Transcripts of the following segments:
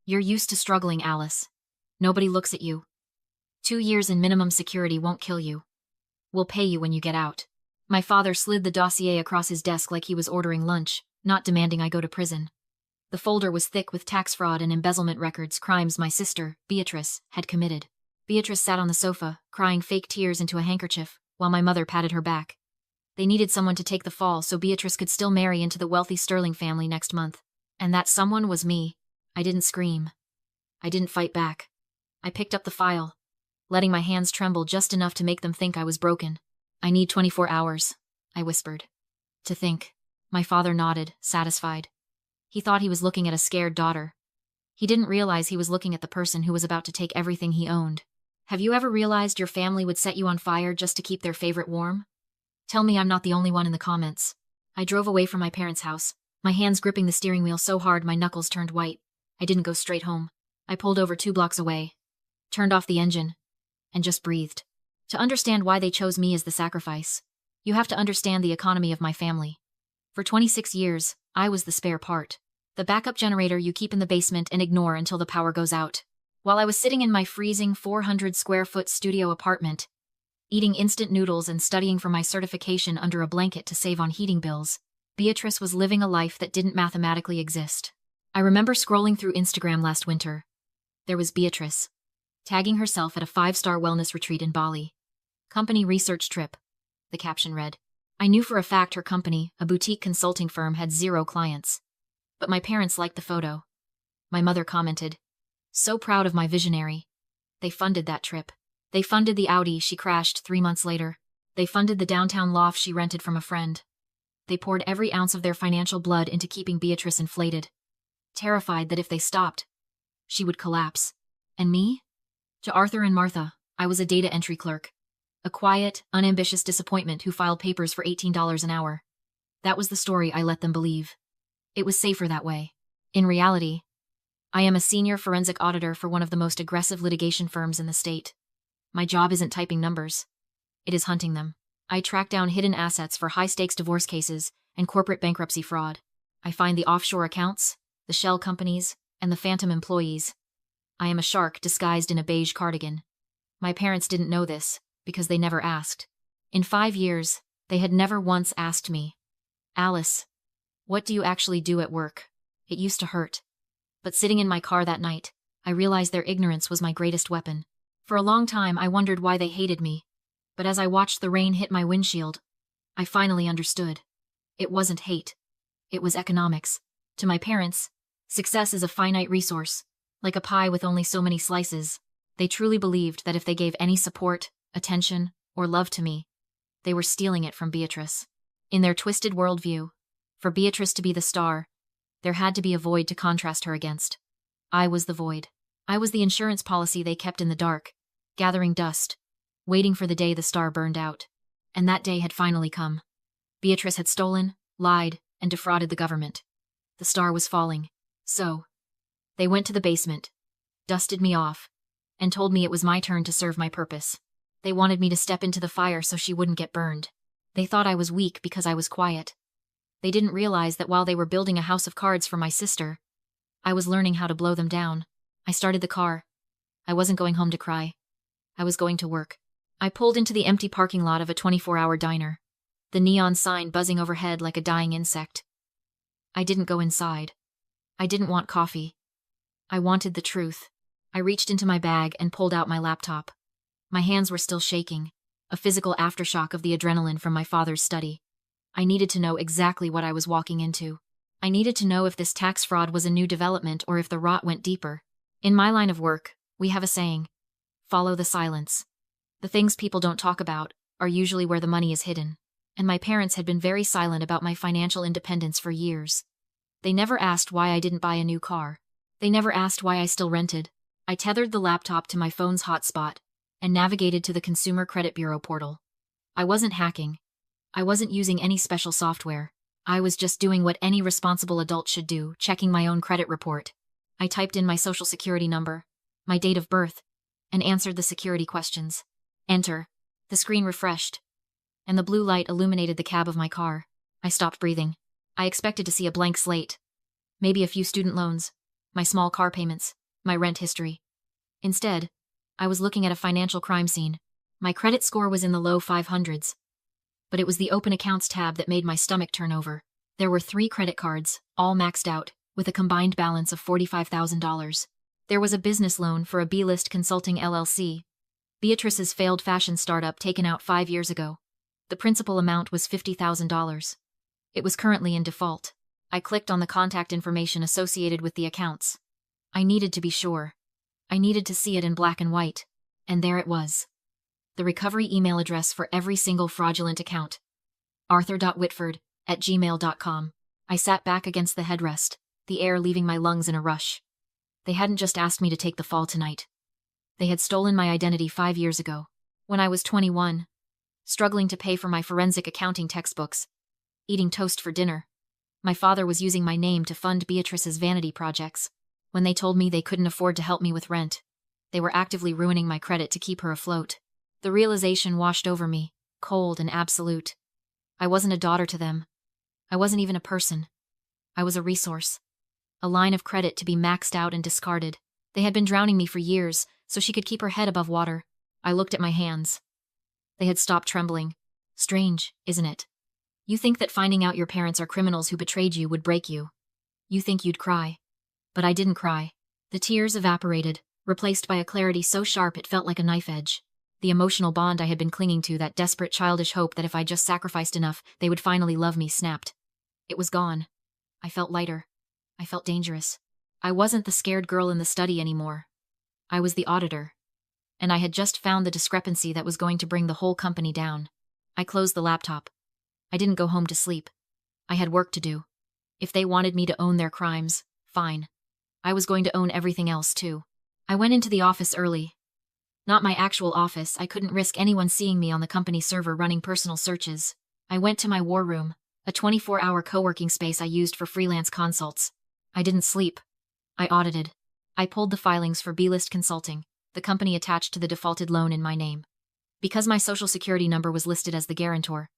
You're used to struggling, Alice. Nobody looks at you. 2 years in minimum security won't kill you. We'll pay you when you get out. My father slid the dossier across his desk like he was ordering lunch, not demanding I go to prison. The folder was thick with tax fraud and embezzlement records, crimes my sister, Beatrice, had committed. Beatrice sat on the sofa, crying fake tears into a handkerchief, while my mother patted her back. They needed someone to take the fall so Beatrice could still marry into the wealthy Sterling family next month. And that someone was me. I didn't scream. I didn't fight back. I picked up the file, letting my hands tremble just enough to make them think I was broken. I need 24 hours, I whispered. To think. My father nodded, satisfied. He thought he was looking at a scared daughter. He didn't realize he was looking at the person who was about to take everything he owned. Have you ever realized your family would set you on fire just to keep their favorite warm? Tell me I'm not the only one in the comments. I drove away from my parents' house, my hands gripping the steering wheel so hard my knuckles turned white. I didn't go straight home. I pulled over 2 blocks away, turned off the engine, and just breathed. To understand why they chose me as the sacrifice, you have to understand the economy of my family. For 26 years, I was the spare part. The backup generator you keep in the basement and ignore until the power goes out. While I was sitting in my freezing 400-square-foot studio apartment, eating instant noodles and studying for my certification under a blanket to save on heating bills, Beatrice was living a life that didn't mathematically exist. I remember scrolling through Instagram last winter. There was Beatrice, tagging herself at a 5-star wellness retreat in Bali. Company research trip, the caption read. I knew for a fact her company, a boutique consulting firm, had 0 clients. But my parents liked the photo. My mother commented, "So proud of my visionary." They funded that trip. They funded the Audi she crashed 3 months later. They funded the downtown loft she rented from a friend. They poured every ounce of their financial blood into keeping Beatrice inflated, terrified that if they stopped, she would collapse. And me? To Arthur and Martha, I was a data entry clerk. A quiet, unambitious disappointment who filed papers for $18 an hour. That was the story I let them believe. It was safer that way. In reality, I am a senior forensic auditor for one of the most aggressive litigation firms in the state. My job isn't typing numbers. It is hunting them. I track down hidden assets for high-stakes divorce cases and corporate bankruptcy fraud. I find the offshore accounts, the shell companies, and the phantom employees. I am a shark disguised in a beige cardigan. My parents didn't know this, because they never asked. In 5 years, they had never once asked me, "Alice, what do you actually do at work?" It used to hurt. But sitting in my car that night, I realized their ignorance was my greatest weapon. For a long time, I wondered why they hated me. But as I watched the rain hit my windshield, I finally understood. It wasn't hate. It was economics. To my parents, success is a finite resource, like a pie with only so many slices. They truly believed that if they gave any support, attention, or love to me, they were stealing it from Beatrice. In their twisted worldview, for Beatrice to be the star, there had to be a void to contrast her against. I was the void. I was the insurance policy they kept in the dark, gathering dust, waiting for the day the star burned out. And that day had finally come. Beatrice had stolen, lied, and defrauded the government. The star was falling. So, they went to the basement, dusted me off, and told me it was my turn to serve my purpose. They wanted me to step into the fire so she wouldn't get burned. They thought I was weak because I was quiet. They didn't realize that while they were building a house of cards for my sister, I was learning how to blow them down. I started the car. I wasn't going home to cry. I was going to work. I pulled into the empty parking lot of a 24-hour diner, the neon sign buzzing overhead like a dying insect. I didn't go inside. I didn't want coffee. I wanted the truth. I reached into my bag and pulled out my laptop. My hands were still shaking, a physical aftershock of the adrenaline from my father's study. I needed to know exactly what I was walking into. I needed to know if this tax fraud was a new development or if the rot went deeper. In my line of work, we have a saying, follow the silence. The things people don't talk about are usually where the money is hidden. And my parents had been very silent about my financial independence for years. They never asked why I didn't buy a new car. They never asked why I still rented. I tethered the laptop to my phone's hotspot and navigated to the Consumer Credit Bureau portal. I wasn't hacking. I wasn't using any special software. I was just doing what any responsible adult should do, checking my own credit report. I typed in my social security number, my date of birth, and answered the security questions. Enter. The screen refreshed, and the blue light illuminated the cab of my car. I stopped breathing. I expected to see a blank slate. Maybe a few student loans. my small car payments, my rent history. Instead, I was looking at a financial crime scene. My credit score was in the low 500s. But it was the open accounts tab that made my stomach turn over. There were 3 credit cards, all maxed out, with a combined balance of $45,000. There was a business loan for a B-list consulting LLC, Beatrice's failed fashion startup taken out 5 years ago. The principal amount was $50,000. It was currently in default. I clicked on the contact information associated with the accounts. I needed to be sure. I needed to see it in black and white. And there it was. The recovery email address for every single fraudulent account. arthur.whitford@gmail.com. I sat back against the headrest, the air leaving my lungs in a rush. They hadn't just asked me to take the fall tonight. They had stolen my identity 5 years ago, when I was 21, struggling to pay for my forensic accounting textbooks, eating toast for dinner. My father was using my name to fund Beatrice's vanity projects. When they told me they couldn't afford to help me with rent, they were actively ruining my credit to keep her afloat. The realization washed over me, cold and absolute. I wasn't a daughter to them. I wasn't even a person. I was a resource. A line of credit to be maxed out and discarded. They had been drowning me for years, so she could keep her head above water. I looked at my hands. They had stopped trembling. Strange, isn't it? You think that finding out your parents are criminals who betrayed you would break you. You think you'd cry. But I didn't cry. The tears evaporated, replaced by a clarity so sharp it felt like a knife edge. The emotional bond I had been clinging to, that desperate childish hope that if I just sacrificed enough, they would finally love me, snapped. It was gone. I felt lighter. I felt dangerous. I wasn't the scared girl in the study anymore. I was the auditor. And I had just found the discrepancy that was going to bring the whole company down. I closed the laptop. I didn't go home to sleep. I had work to do. If they wanted me to own their crimes, fine. I was going to own everything else too. I went into the office early. Not my actual office. I couldn't risk anyone seeing me on the company server running personal searches. I went to my war room, a 24-hour co-working space I used for freelance consults. I didn't sleep. I audited. I pulled the filings for B-list consulting, the company attached to the defaulted loan in my name. Because my social security number was listed as the guarantor,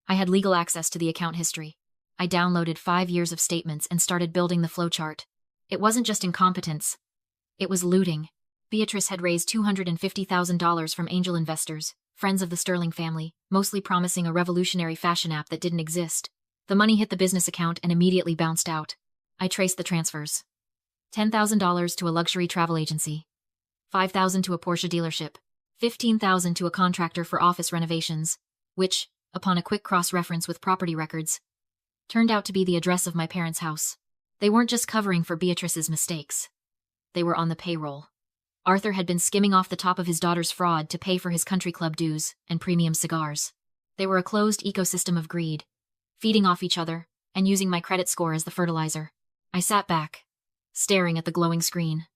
I had legal access to the account history. I downloaded 5 years of statements and started building the flowchart. It wasn't just incompetence. It was looting. Beatrice had raised $250,000 from angel investors, friends of the Sterling family, mostly promising a revolutionary fashion app that didn't exist. The money hit the business account and immediately bounced out. I traced the transfers. $10,000 to a luxury travel agency, $5,000 to a Porsche dealership, $15,000 to a contractor for office renovations, which, upon a quick cross-reference with property records, turned out to be the address of my parents' house. They weren't just covering for Beatrice's mistakes. They were on the payroll. Arthur had been skimming off the top of his daughter's fraud to pay for his country club dues and premium cigars. They were a closed ecosystem of greed, feeding off each other and using my credit score as the fertilizer. I sat back, staring at the glowing screen.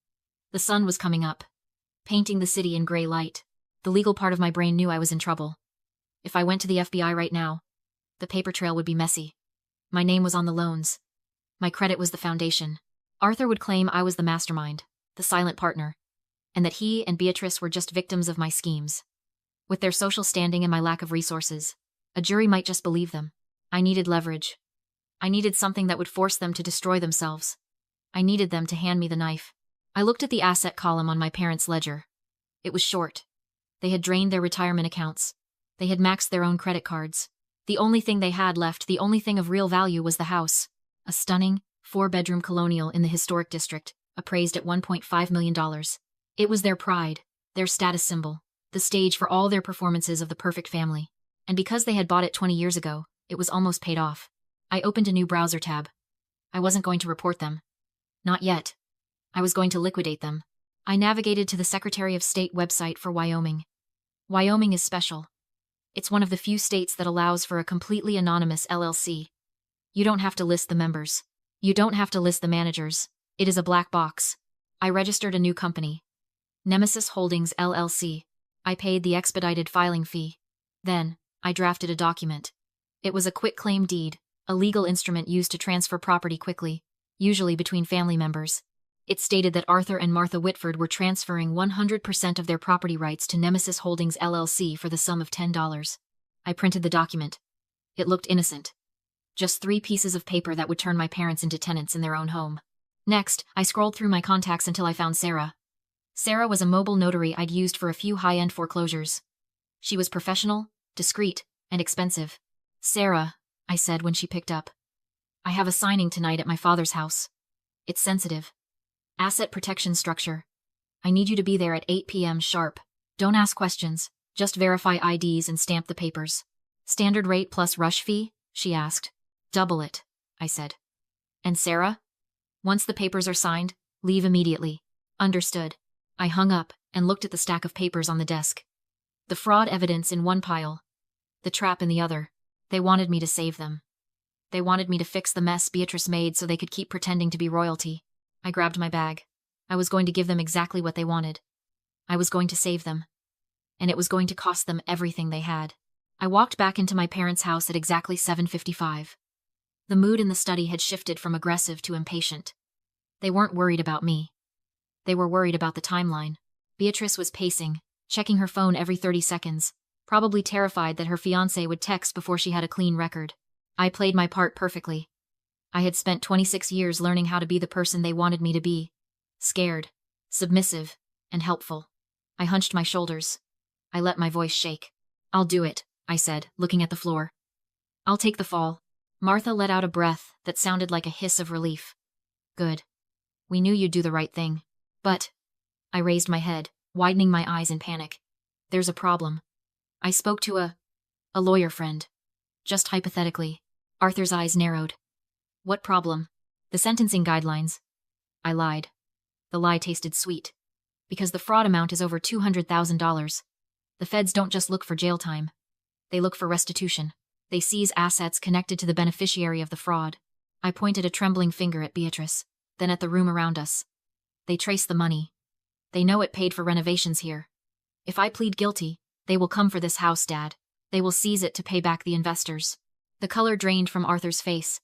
The sun was coming up, painting the city in gray light. The legal part of my brain knew I was in trouble. If I went to the FBI right now, the paper trail would be messy. My name was on the loans. My credit was the foundation. Arthur would claim I was the mastermind, the silent partner, and that he and Beatrice were just victims of my schemes. With their social standing and my lack of resources, a jury might just believe them. I needed leverage. I needed something that would force them to destroy themselves. I needed them to hand me the knife. I looked at the asset column on my parents' ledger. It was short. They had drained their retirement accounts. They had maxed their own credit cards. The only thing they had left, the only thing of real value, was the house. A stunning, 4-bedroom colonial in the historic district, appraised at $1.5 million. It was their pride, their status symbol, the stage for all their performances of the perfect family. And because they had bought it 20 years ago, it was almost paid off. I opened a new browser tab. I wasn't going to report them. Not yet. I was going to liquidate them. I navigated to the Secretary of State website for Wyoming. Wyoming is special. It's one of the few states that allows for a completely anonymous LLC. You don't have to list the members. You don't have to list the managers. It is a black box. I registered a new company, Nemesis Holdings LLC. I paid the expedited filing fee. Then, I drafted a document. It was a quitclaim deed, a legal instrument used to transfer property quickly, usually between family members. It stated that Arthur and Martha Whitford were transferring 100% of their property rights to Nemesis Holdings LLC for the sum of $10. I printed the document. It looked innocent. Just 3 pieces of paper that would turn my parents into tenants in their own home. Next, I scrolled through my contacts until I found Sarah. Sarah was a mobile notary I'd used for a few high-end foreclosures. She was professional, discreet, and expensive. "Sarah," I said when she picked up. "I have a signing tonight at my father's house. It's sensitive. Asset protection structure. I need you to be there at 8 p.m. sharp. Don't ask questions, just verify IDs and stamp the papers." "Standard rate plus rush fee?" she asked. "Double it," I said. "And Sarah?" "Once the papers are signed, leave immediately." "Understood." I hung up and looked at the stack of papers on the desk. The fraud evidence in one pile, the trap in the other. They wanted me to save them. They wanted me to fix the mess Beatrice made so they could keep pretending to be royalty. I grabbed my bag. I was going to give them exactly what they wanted. I was going to save them. And it was going to cost them everything they had. I walked back into my parents' house at exactly 7:55. The mood in the study had shifted from aggressive to impatient. They weren't worried about me. They were worried about the timeline. Beatrice was pacing, checking her phone every 30 seconds, probably terrified that her fiancé would text before she had a clean record. I played my part perfectly. I had spent 26 years learning how to be the person they wanted me to be. Scared, submissive, and helpful. I hunched my shoulders. I let my voice shake. "I'll do it," I said, looking at the floor. "I'll take the fall." Martha let out a breath that sounded like a hiss of relief. "Good. We knew you'd do the right thing. But..." I raised my head, widening my eyes in panic. "There's a problem. I spoke to a lawyer friend. Just hypothetically." Arthur's eyes narrowed. "What problem?" "The sentencing guidelines." I lied. The lie tasted sweet. Because the fraud amount is over $200,000. The feds don't just look for jail time. They look for restitution. They seize assets connected to the beneficiary of the fraud. I pointed a trembling finger at Beatrice, then at the room around us. "They trace the money. They know it paid for renovations here. If I plead guilty, they will come for this house, Dad. They will seize it to pay back the investors." The color drained from Arthur's face.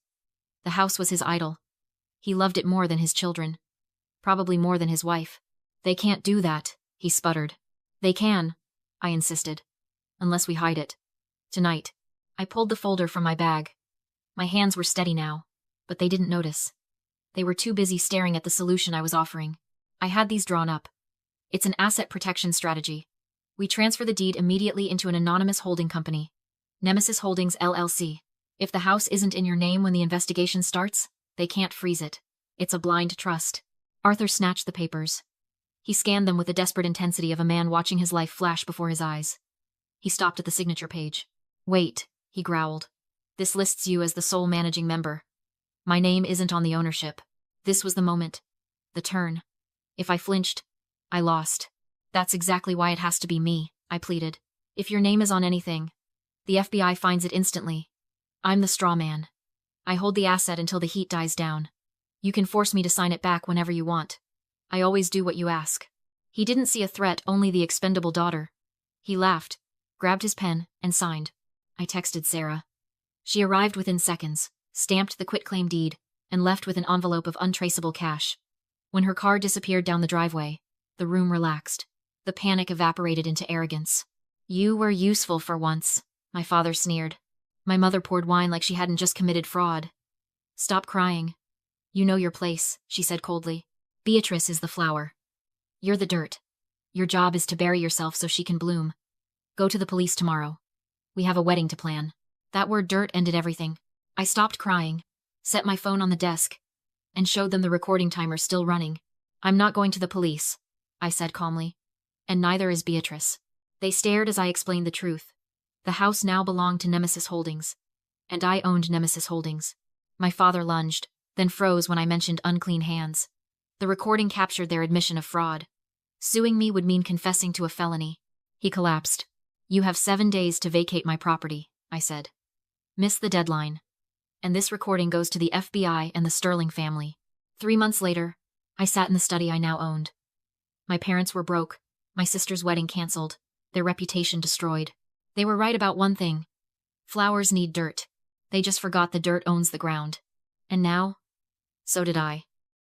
The house was his idol. He loved it more than his children. Probably more than his wife. "They can't do that," he sputtered. "They can," I insisted. "Unless we hide it. Tonight." I pulled the folder from my bag. My hands were steady now, but they didn't notice. They were too busy staring at the solution I was offering. I had these drawn up. "It's an asset protection strategy. We transfer the deed immediately into an anonymous holding company. Nemesis Holdings, LLC. If the house isn't in your name when the investigation starts, they can't freeze it. It's a blind trust." Arthur snatched the papers. He scanned them with the desperate intensity of a man watching his life flash before his eyes. He stopped at the signature page. "Wait," he growled. "This lists you as the sole managing member. My name isn't on the ownership." This was the moment. The turn. If I flinched, I lost. "That's exactly why it has to be me," I pleaded. "If your name is on anything, the FBI finds it instantly. I'm the straw man. I hold the asset until the heat dies down. You can force me to sign it back whenever you want. I always do what you ask." He didn't see a threat, only the expendable daughter. He laughed, grabbed his pen, and signed. I texted Sarah. She arrived within seconds, stamped the quitclaim deed, and left with an envelope of untraceable cash. When her car disappeared down the driveway, the room relaxed. The panic evaporated into arrogance. "You were useful for once," my father sneered. My mother poured wine like she hadn't just committed fraud. "Stop crying. You know your place," she said coldly. "Beatrice is the flower. You're the dirt. Your job is to bury yourself so she can bloom. Go to the police tomorrow. We have a wedding to plan." That word dirt ended everything. I stopped crying, set my phone on the desk, and showed them the recording timer still running. "I'm not going to the police," I said calmly. "And neither is Beatrice." They stared as I explained the truth. The house now belonged to Nemesis Holdings, and I owned Nemesis Holdings. My father lunged, then froze when I mentioned unclean hands. The recording captured their admission of fraud. Suing me would mean confessing to a felony. He collapsed. "You have 7 days to vacate my property," I said. "Miss the deadline. And this recording goes to the FBI and the Sterling family." 3 months later, I sat in the study I now owned. My parents were broke, my sister's wedding canceled, their reputation destroyed. They were right about one thing. Flowers need dirt. They just forgot the dirt owns the ground. And now, so did I.